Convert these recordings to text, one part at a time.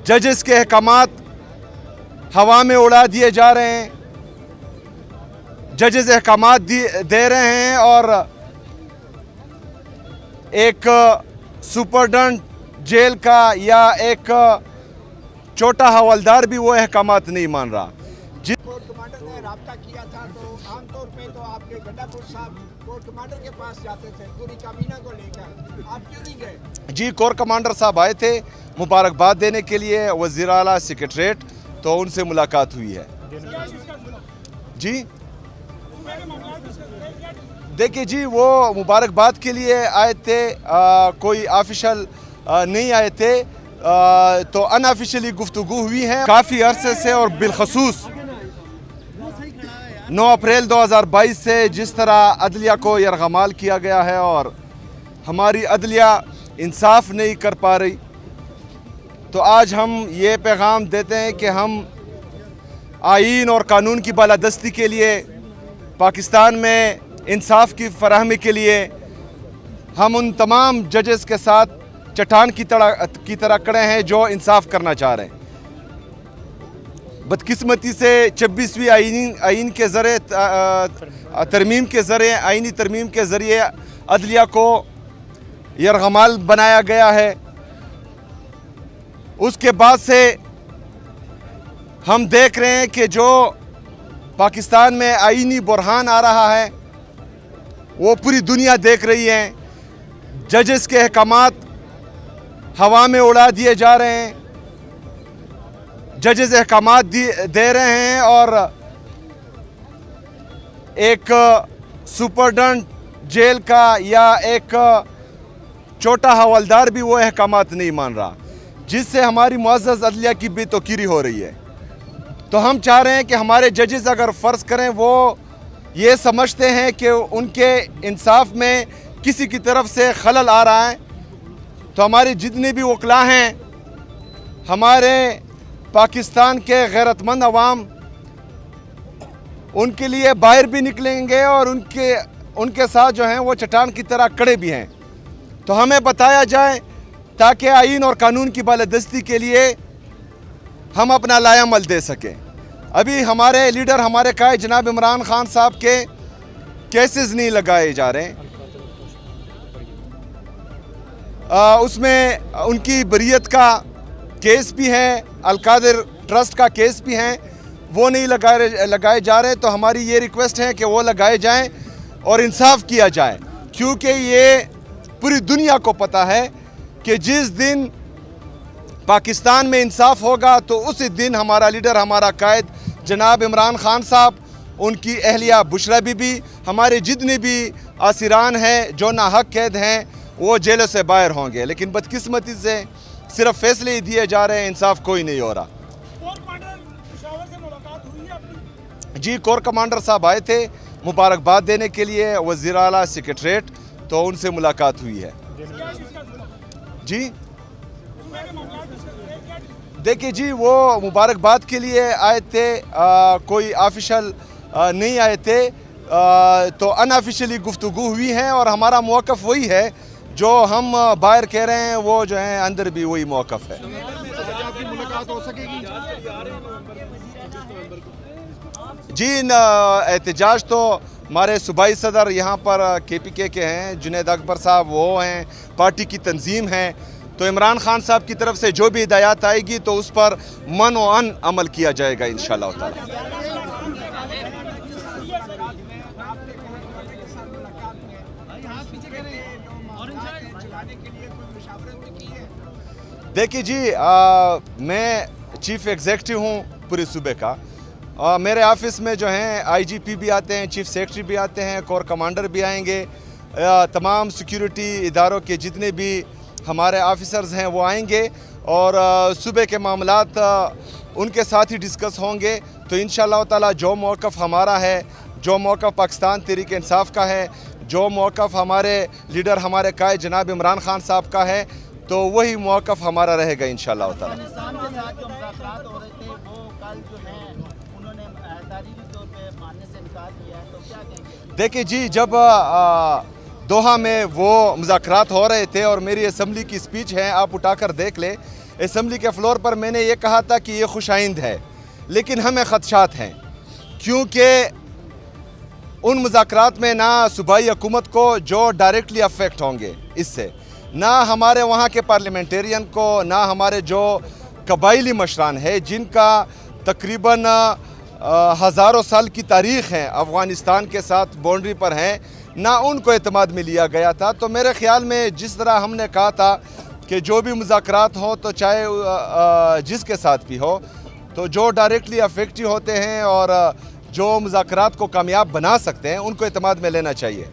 जजेस के अहकामात हवा में उड़ा दिए जा रहे हैं। जजेस अहकामात दे रहे हैं और एक सुपरडेंट जेल का या एक छोटा हवलदार भी वो अहकामात नहीं मान रहा। कोर्ट कमांडर ने राब्ता किया था तो आमतौर पे तो आपके गड्ढापुर साहब कोर्ट कमांडर के पास जाते थे पूरी काबीना को लेकर, आप क्यों नहीं गए? जी, कोर कमांडर साहब आए थे मुबारकबाद देने के लिए वज़ीर आला सेक्रेटरीट, तो उनसे मुलाकात हुई है। जी देखिए जी, वो मुबारकबाद के लिए आए थे, कोई ऑफिशियल नहीं आए थे, तो अनऑफिशियली गुफ्तगू हुई है काफ़ी अरसे से। और बिलखसूस 9 अप्रैल 2022 से जिस तरह अदलिया को यरगमाल किया गया है और हमारी अदलिया इंसाफ नहीं कर पा रही, तो आज हम ये पैगाम देते हैं कि हम आईन और कानून की बालादस्ती के लिए, पाकिस्तान में इंसाफ की फराहमी के लिए हम उन तमाम जजेस के साथ चट्टान की तरह खड़े हैं जो इंसाफ करना चाह रहे हैं। बदकिस्मती से 26वीं आईन के ज़रिए तरमीम के ज़रिए आईनी तरमीम के ज़रिए अदलिया को यरगमाल बनाया गया है। उसके बाद से हम देख रहे हैं कि जो पाकिस्तान में आईनी बुरहान आ रहा है वो पूरी दुनिया देख रही है। जजेस के अहकामात हवा में उड़ा दिए जा रहे हैं। जजेस अहकामात दे रहे हैं और एक सुपरडेंट जेल का या एक छोटा हवलदार भी वो अहकामात नहीं मान रहा, जिससे हमारी मुअज़्ज़ज़ अदलिया की बेतौकीरी हो रही है। तो हम चाह रहे हैं कि हमारे जजेस अगर फ़र्ज़ करें वो ये समझते हैं कि उनके इंसाफ में किसी की तरफ से खलल आ रहा है, तो हमारे जितने भी वकला हैं, हमारे पाकिस्तान के गैरतमंद अवाम उनके लिए बाहर भी निकलेंगे और उनके साथ जो हैं वो चट्टान की तरह खड़े भी हैं। तो हमें बताया जाए ताकि आईन और कानून की बालादस्ती के लिए हम अपना लायामल दे सकें। अभी हमारे लीडर, हमारे कायद जनाब इमरान खान साहब के केसेस नहीं लगाए जा रहे हैं, उसमें उनकी बरियत का केस भी है, अलकादिर ट्रस्ट का केस भी है, वो नहीं लगाए जा रहे। तो हमारी ये रिक्वेस्ट है कि वो लगाए जाएं और इंसाफ किया जाए, क्योंकि ये पूरी दुनिया को पता है कि जिस दिन पाकिस्तान में इंसाफ होगा तो उसी दिन हमारा लीडर, हमारा कायद जनाब इमरान खान साहब, उनकी अहलिया बुशरा बीबी, हमारे जितने भी आसिरान हैं जो नाहक कैद हैं, वो जेलों से बाहर होंगे। लेकिन बदकिस्मती से सिर्फ फैसले ही दिए जा रहे हैं, इंसाफ कोई नहीं हो रहा। जी, कोर कमांडर साहब आए थे मुबारकबाद देने के लिए वज़ीर आला सेक्रेटरीट, तो उनसे मुलाकात हुई है। जी देखिए जी, वो मुबारकबाद के लिए आए थे, कोई ऑफिशियल नहीं आए थे, तो अनऑफिशियली गुफ्तगू हुई है और हमारा मौक़िफ़ वही है जो हम बाहर कह रहे हैं, वो जो है अंदर भी वही मौक़िफ़ है। आपकी मुलाकात हो सकेगी? जी, एहतजाज तो हमारे सूबाई सदर यहाँ पर KPK के हैं, जुनैद अकबर साहब, वो हैं, पार्टी की तंजीम है। तो इमरान खान साहब की तरफ से जो भी हिदायत आएगी तो उस पर मन व अन अमल किया जाएगा इंशाअल्लाह ताला। देखिए जी, मैं चीफ एग्जीक्यूटिव हूँ पूरे सूबे का, मेरे ऑफिस में जो हैं IGP भी आते हैं, चीफ सेक्रेटरी भी आते हैं, कोर कमांडर भी आएंगे, तमाम सिक्योरिटी इदारों के जितने भी हमारे ऑफिसर्स हैं वो आएंगे और सूबे के मामलात उनके साथ ही डिस्कस होंगे। तो इंशाअल्लाह ताला जो मौक़िफ़ हमारा है, जो मौक़िफ़ पाकिस्तान तहरीक इंसाफ का है, जो मौक़िफ़ हमारे लीडर, हमारे कायद जनाब इमरान खान साहब का है, तो वही मौक़िफ़ हमारा रहेगा इंशाअल्लाह ताला। देखिए जी, जब दोहा में वो मुज़ाकरात हो रहे थे और मेरी असम्बली की स्पीच है, आप उठाकर देख लें असम्बली के फ्लोर पर मैंने ये कहा था कि ये खुशाइंद है, लेकिन हमें ख़दशात हैं, क्योंकि उन मुज़ाकरात में ना सूबाई हुकूमत को जो डायरेक्टली अफेक्ट होंगे इससे, ना हमारे वहाँ के पार्लियामेंटेरियन को, ना हमारे जो कबाइली मशरान है जिनका तकरीबन हज़ारों साल की तारीख़ है, अफ़गानिस्तान के साथ बाउंड्री पर हैं, ना उनको एतमाद में लिया गया था। तो मेरे ख़्याल में जिस तरह हमने कहा था कि जो भी मुज़ाकरात हो तो चाहे जिसके साथ भी हो, तो जो डायरेक्टली अफेक्टिव होते हैं और जो मुज़ाकरात को कामयाब बना सकते हैं उनको एतमाद में लेना चाहिए।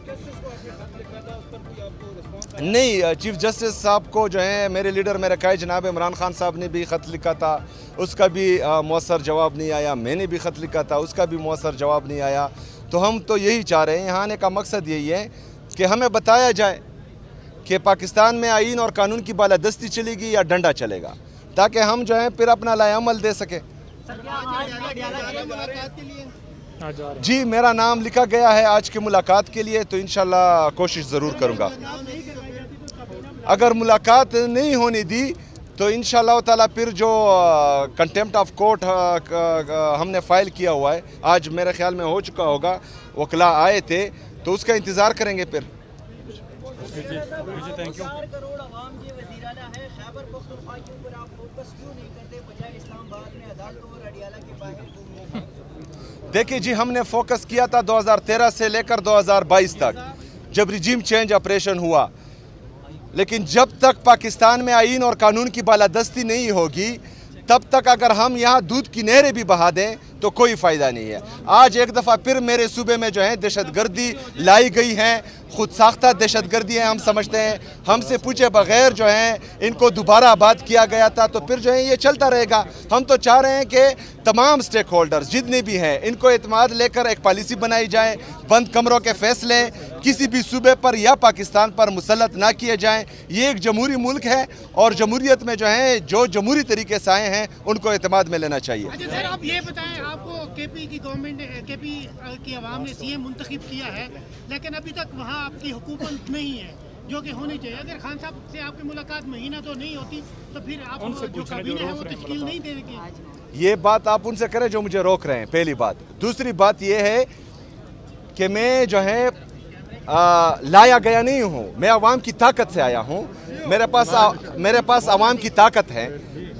नहीं, चीफ़ जस्टिस साहब को जो है मेरे लीडर मेरे कायद जनाब इमरान खान साहब ने भी ख़त लिखा था, उसका भी मौसर जवाब नहीं आया। मैंने भी ख़त लिखा था, उसका भी मौसर जवाब नहीं आया। तो हम तो यही चाह रहे हैं, यहाँ आने का मकसद यही है कि हमें बताया जाए कि पाकिस्तान में आईन और कानून की बालादस्ती चलेगी या डंडा चलेगा, ताकि हम जो है फिर अपना लाएअमल दे सकें। जी, मेरा नाम लिखा गया है आज की मुलाकात के लिए, तो इंशाल्लाह कोशिश ज़रूर करूँगा। अगर मुलाकात नहीं होने दी तो इंशाल्लाह ताला फिर जो कंटेम्प्ट ऑफ कोर्ट हमने फ़ाइल किया हुआ है, आज मेरे ख्याल में हो चुका होगा, वकला आए थे, तो उसका इंतज़ार करेंगे फिर। Thank you. 4 करोड़ आवाम के वज़ीराना है, खैबर पख्तूनख्वा के ऊपर आप फोकस क्यों नहीं करते, बजाय इस्लामाबाद में अदालतों और अडियाला के बाहर? देखिए जी, हमने फोकस किया था 2013 से लेकर 2022 तक, जब रिजीम चेंज ऑपरेशन हुआ, लेकिन जब तक पाकिस्तान में आईन और कानून की बालादस्ती नहीं होगी तब तक अगर हम यहाँ दूध की नहरें भी बहा दें तो कोई फ़ायदा नहीं है। आज एक दफ़ा फिर मेरे सूबे में जो है दहशतगर्दी लाई गई है, खुद साख्ता दहशतगर्दी है, हम समझते हैं, हमसे पूछे बगैर जो है इनको दोबारा आबाद किया गया था, तो फिर जो है ये चलता रहेगा। हम तो चाह रहे हैं कि तमाम स्टेक होल्डर्स जितने भी हैं इनको एतमाद लेकर एक पॉलिसी बनाई जाए, बंद कमरों के फैसले किसी भी सूबे पर या पाकिस्तान पर मुसल्लत ना किए जाएँ। ये एक जमहूरी मुल्क है और जमहूरियत में जो है जो जमहूरी तरीके से आए हैं उनको एतमाद में लेना चाहिए। अच्छा सर, आप ये बताएं, आपको केपी की गवर्नमेंट, केपी की आवाम ने सीएम मुंतखब किया है, लेकिन अभी तक वहाँ आपकी हुकूमत नहीं है जो कि होनी चाहिए। अगर खान साहब से आपकी मुलाकात महीना तो नहीं होती तो फिर आप जो काबीना है वो तश्कील नहीं देंगे। ये बात आप उनसे करें जो मुझे रोक रहे हैं, पहली बात। दूसरी बात ये है कि मैं जो है लाया गया नहीं हूँ, मैं अवाम की ताकत से आया हूँ। मेरे पास अवाम की ताकत है।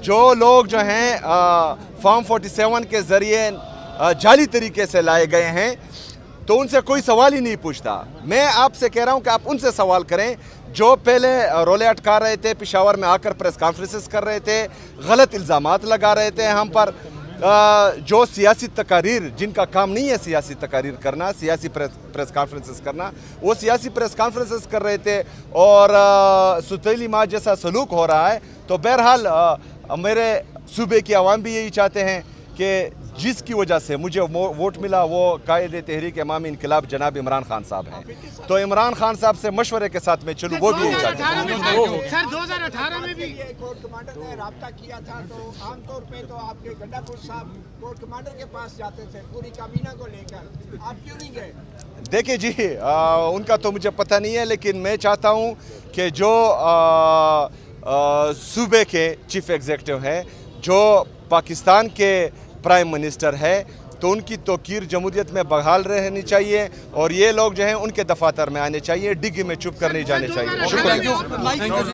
जो लोग जो हैं फॉर्म 47 के ज़रिए जाली तरीके से लाए गए हैं तो उनसे कोई सवाल ही नहीं पूछता। मैं आपसे कह रहा हूं कि आप उनसे सवाल करें जो पहले रोले अटका रहे थे, पेशावर में आकर प्रेस कॉन्फ्रेंसेस कर रहे थे, गलत इल्ज़ामात लगा रहे थे हम पर, जो सियासी तकारीर, जिनका काम नहीं है सियासी तकारीर करना, सियासी प्रेस कॉन्फ्रेंसेस करना, वो सियासी प्रेस कॉन्फ्रेंसेस कर रहे थे और सुतैली माँ जैसा सलूक हो रहा है। तो बहरहाल मेरे सूबे की आवाम भी यही चाहते हैं कि जिसकी वजह से मुझे वोट मिला वो कायदे तहरीक इमामी इनकलाब जनाब इमरान खान साहब हैं। तो इमरान खान साहब से मशवरे के साथ मैं चलूँ, वो भी यही चाहते हैं। सर 2018 में भी कोर्ट कमांडर ने रब्ता किया था, तो आमतौर पे तो आपके गंडापुर साहब कोर्ट कमांडर के पास जाते थे पूरी काबीना को लेकर, आप क्यों नहीं गए? देखिए जी, उनका तो मुझे पता नहीं है, लेकिन मैं चाहता हूँ कि जो सूबे के चीफ एग्जीक्यूटिव हैं, जो पाकिस्तान के प्राइम मिनिस्टर है, तो उनकी तौकीर जमहूरियत में बहाल रहनी चाहिए और ये लोग जो हैं उनके दफातर में आने चाहिए, डिग्गी में चुप कर नहीं जाने चाहिए। शुक्रिया।